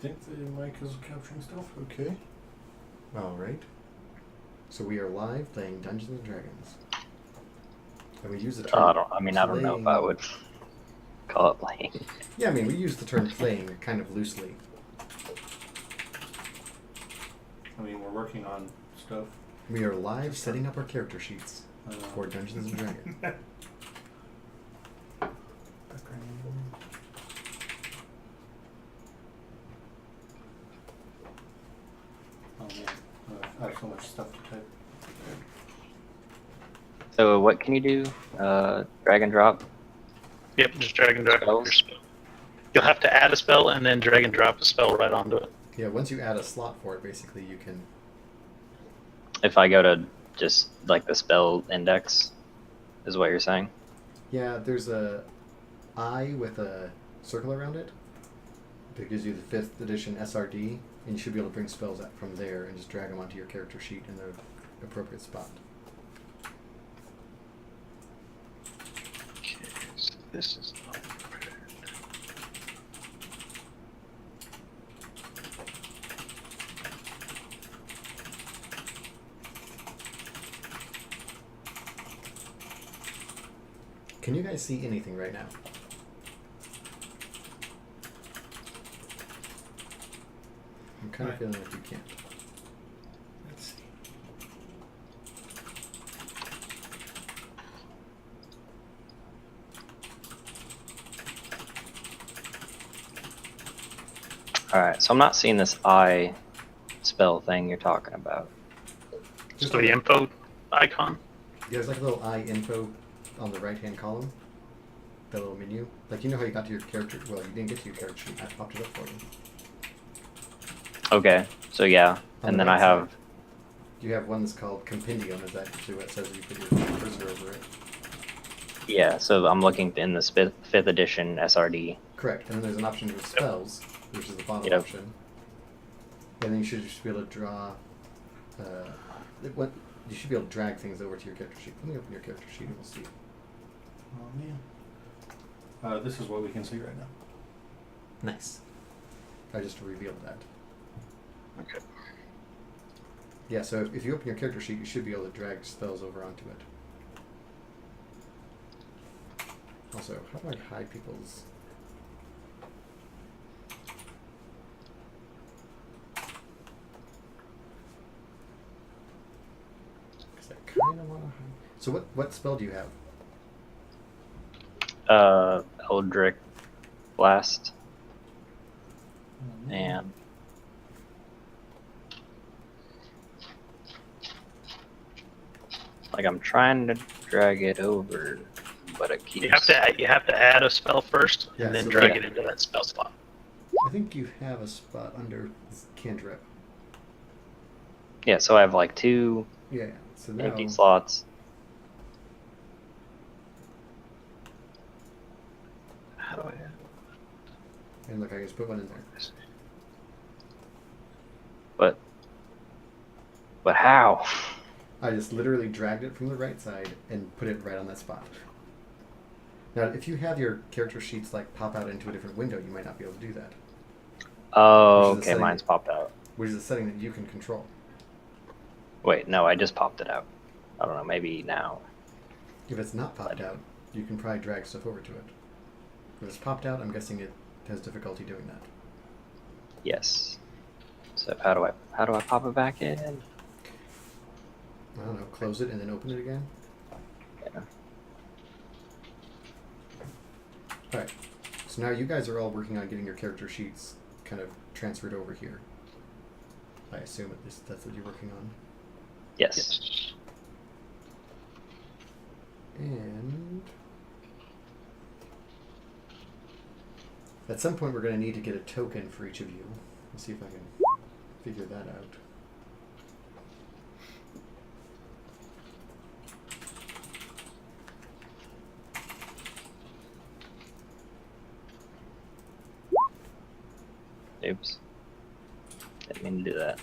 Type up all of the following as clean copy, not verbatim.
think the mic is capturing stuff. Okay. Alright. So we are live playing Dungeons and Dragons. And we use the term I don't know if I would call it playing. Yeah, I mean, we use the term playing kind of loosely. I mean, we're working on stuff. We are live setting up our character sheets for Dungeons and Dragons. Oh man, I have so much stuff to type. So what can you do? Drag and drop? Yep, just drag and drop Spells? your spell. You'll have to add a spell and then drag and drop a spell right onto it. Yeah, once you add a slot for it, basically you can... If I go to just like the spell index, is what you're saying? Yeah, there's a I with a circle around it. That gives you the 5th edition SRD, and you should be able to bring spells up from there and just drag them onto your character sheet in the appropriate spot. Okay, so this is not prepared. Can you guys see anything right now? I'm kind of Right. feeling like you can't. Let's see. Alright, so I'm not seeing this I spell thing you're talking about. Just So the info icon. There's like a little I info on the right hand column. That little menu. Like, you know how you got to your character? Well, you didn't get to your character sheet. I popped it up for you. Okay, so yeah, On and the then right I have, side, you have one that's called Compendium. Is that usually what it says? You put your cursor over it. yeah, so I'm looking in the 5th edition SRD. Correct. And then there's an option for spells, which is the bottom Yep. option. And then you should just be able to draw. You should be able to drag things over to your character sheet. Let me open your character sheet and we'll see. Oh man. This is what we can see right now. Nice. I just revealed that. Okay. Yeah, so if you open your character sheet, you should be able to drag spells over onto it. Also, how do I hide people's... Because I kind of want to hide... So what spell do you have? Eldritch Blast, Oh, man. and like I'm trying to drag it over, but it keeps... You have to add a spell first Yeah, and then so drag yeah. it into that spell slot. I think you have a spot under this cantrip. Yeah, so I have like 2 Yeah, so now... empty slots. How do I add And look, I just put one in there. this? But how? I just literally dragged it from the right side and put it right on that spot. Now, if you have your character sheets like pop out into a different window, you might not be able to do that, Oh, Which is the okay, setting- mine's popped out. which is a setting that you can control. Wait, no, I just popped it out. I don't know, maybe now. If it's not popped out, you can probably drag stuff over to it. If it's popped out, I'm guessing it has difficulty doing that. Yes. So how do I pop it back in? I don't know, close it and then open it again? Yeah. Alright, so now you guys are all working on getting your character sheets kind of transferred over here. I assume at least that's what you're working on. Yes. Yes. And at some point we're going to need to get a token for each of you. Let's see if I can figure that out. Oops. Didn't mean to do that.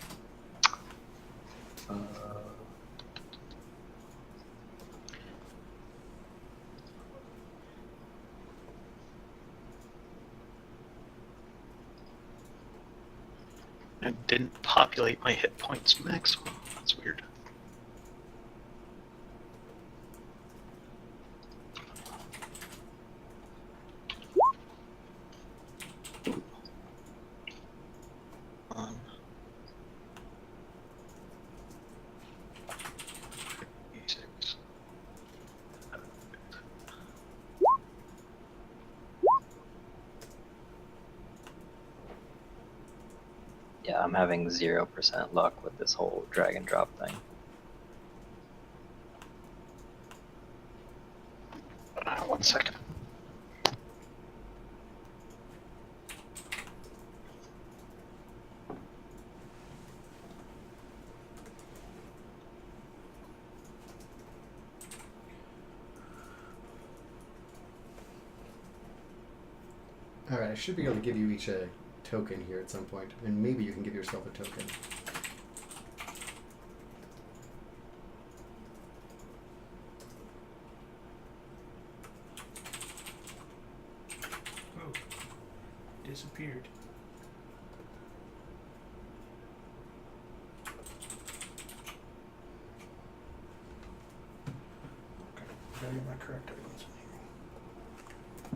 It didn't populate my hit points maximum. That's weird. Um, 86. Yeah, I'm having 0% luck with this whole drag and drop thing. One second. Alright, I should be able to give you each a token here at some point, and maybe you can give yourself a token. Oh, disappeared. Okay, gotta get my correct items in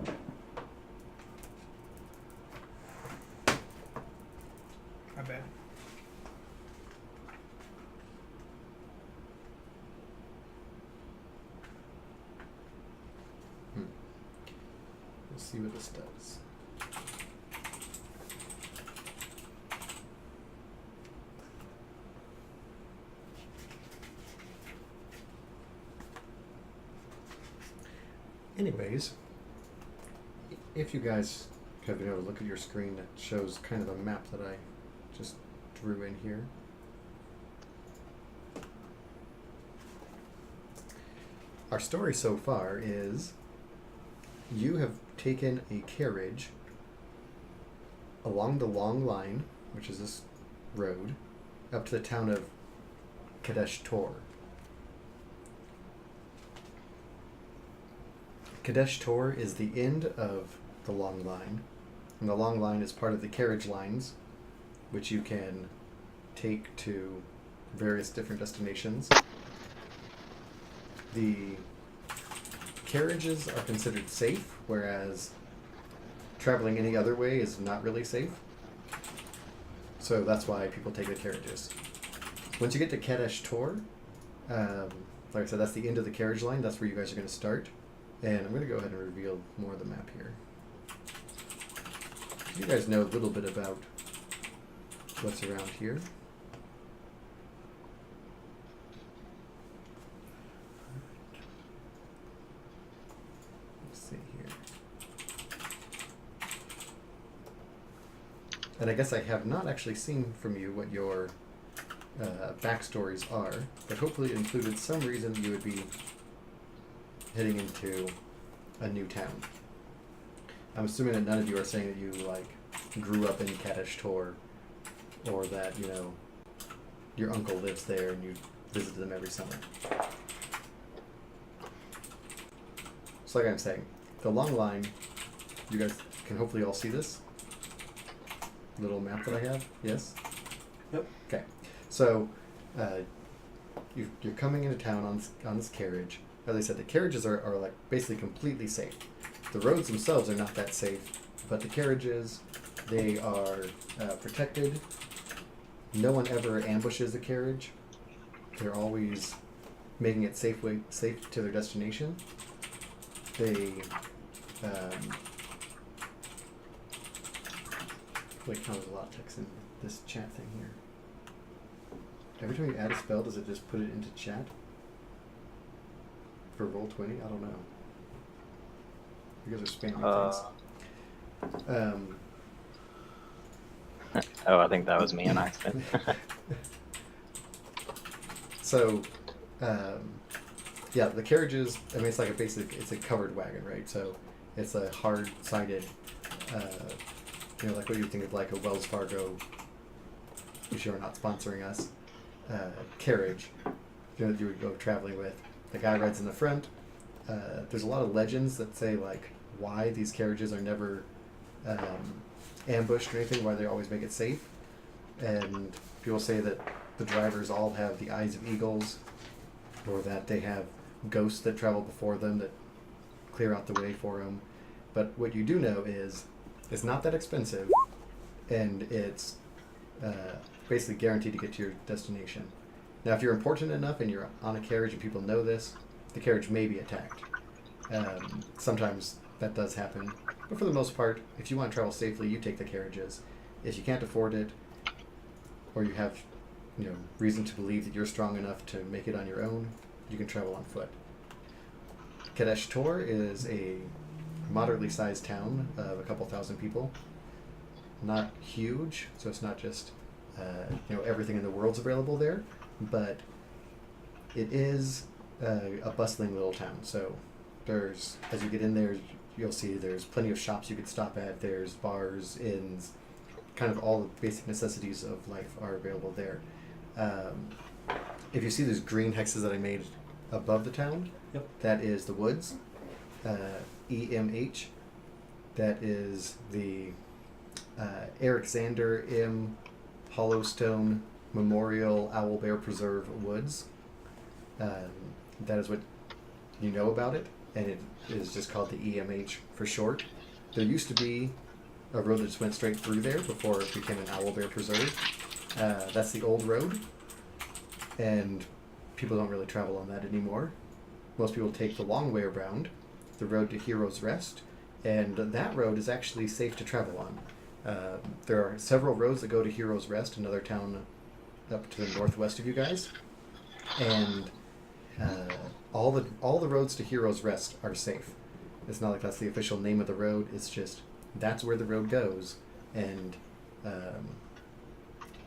here. My bad. We'll see what this does. Anyways, if you guys have been able to look at your screen, that shows kind of a map that I just drew in here. Our story so far is you have taken a carriage along the long line, which is this road, up to the town of Kadesh Tor. Kadesh Tor is the end of the long line, and the long line is part of the carriage lines, which you can take to various different destinations. The carriages are considered safe, whereas traveling any other way is not really safe. So that's why people take the carriages. Once you get to Kadesh Tor, like I said, that's the end of the carriage line. That's where you guys are going to start. And I'm going to go ahead and reveal more of the map here. You guys know a little bit about what's around here. Let's see here. And I guess I have not actually seen from you what your backstories are, but hopefully it included some reason that you would be heading into a new town. I'm assuming that none of you are saying that you like grew up in Kadesh Tor, or that, you know, your uncle lives there and you visit them every summer. So like I'm saying, the long line, you guys can hopefully all see this little map that I have, yes? Yep. Okay, so you're coming into town on this carriage. As I said, the carriages are like basically completely safe. The roads themselves are not that safe, but the carriages, they are protected. No one ever ambushes the carriage. They're always making it safe to their destination. They wait, there's a lot of text in this chat thing here. Every time you add a spell, does it just put it into chat? For Roll20? I don't know. You guys are spamming things. Oh, I think that was me on accident. So, yeah, the carriages, I mean, it's like it's a covered wagon, right? So it's a hard-sided, you know, like what you would think of like a Wells Fargo, which you're not sponsoring us, carriage, you know, that you would go traveling with. The guy rides in the front. There's a lot of legends that say like why these carriages are never ambushed or anything, why they always make it safe. and people say that the drivers all have the eyes of eagles, or that they have ghosts that travel before them that clear out the way for them. But what you do know is it's not that expensive, and it's basically guaranteed to get to your destination. Now, if you're important enough and you're on a carriage and people know this, the carriage may be attacked. Sometimes that does happen, but for the most part, if you want to travel safely, you take the carriages. If you can't afford it, or you have, reason to believe that you're strong enough to make it on your own, you can travel on foot. Kadesh Tor is a moderately sized town of a couple thousand people. Not huge, so it's not just everything in the world's available there, but it is a bustling little town. So there's, as you get in there, you'll see there's plenty of shops you could stop at. There's bars, inns, kind of all the basic necessities of life are available there. If you see those green hexes that I made above the town, Yep. that is the woods. EMH. That is the Alexander M. Hollowstone Memorial Owl Bear Preserve Woods. That is what you know about it, and it is just called the EMH for short. There used to be a road that just went straight through there before it became an Owl Bear Preserve. That's the old road, and people don't really travel on that anymore. Most people take the long way around, the road to Heroes Rest, and that road is actually safe to travel on. There are several roads that go to Heroes Rest, another town up to the northwest of you guys, and all the roads to Heroes Rest are safe. It's not like that's the official name of the road. It's just that's where the road goes, and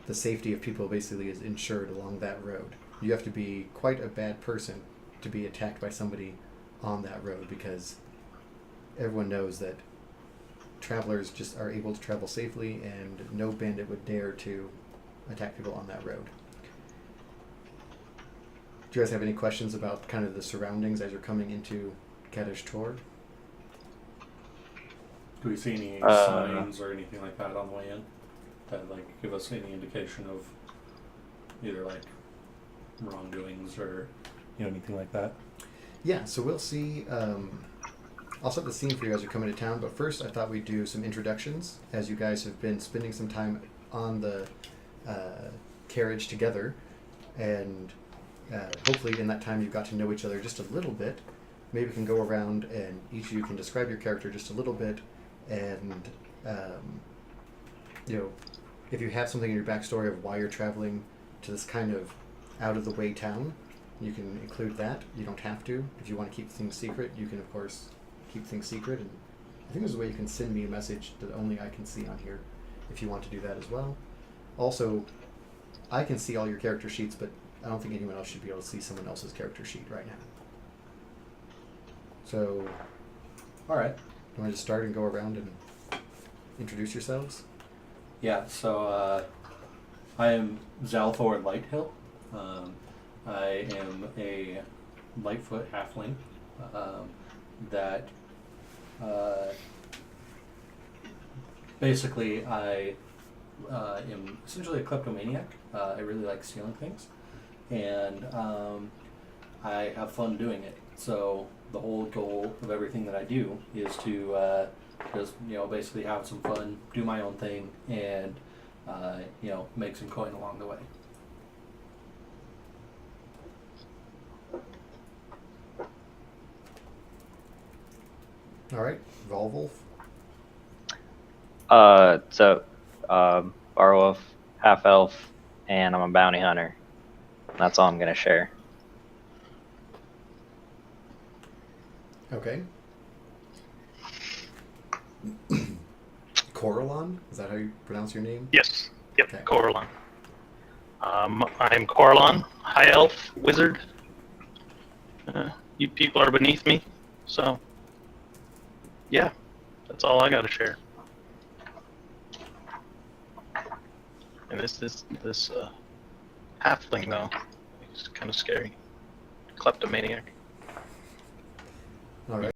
the safety of people basically is ensured along that road. You have to be quite a bad person to be attacked by somebody on that road, because everyone knows that travelers just are able to travel safely, and no bandit would dare to attack people on that road. Do you guys have any questions about kind of the surroundings as you're coming into Kadesh Tor? Do we see any signs or anything like that on the way in that give us any indication of either wrongdoings or anything like that? Yeah, so we'll see. I'll set the scene for you as you're coming to town, but first I thought we'd do some introductions, as you guys have been spending some time on the carriage together, and hopefully in that time you've got to know each other just a little bit. Maybe we can go around and each of you can describe your character just a little bit, and if you have something in your backstory of why you're traveling to this kind of out-of-the-way town, you can include that. You don't have to. If you want to keep things secret, you can, of course, keep things secret. And I think there's a way you can send me a message that only I can see on here if you want to do that as well. Also, I can see all your character sheets, but I don't think anyone else should be able to see someone else's character sheet right now. So, All right. you want to just start and go around and introduce yourselves? Yeah, so I am Zalthor Lighthill. I am a Lightfoot halfling that basically I am essentially a kleptomaniac. I really like stealing things, and I have fun doing it. So the whole goal of everything that I do is to just basically have some fun, do my own thing, and make some coin along the way. All right, Volwolf. Barwolf, half elf, and I'm a bounty hunter. That's all I'm gonna share. Okay. Coralon? Is that how you pronounce your name? Yes. Yep. Okay. Coralon. I'm Coralon, high elf wizard. You people are beneath me, so yeah, that's all I got to share. And this halfling though, he's kind of scary, kleptomaniac. All right.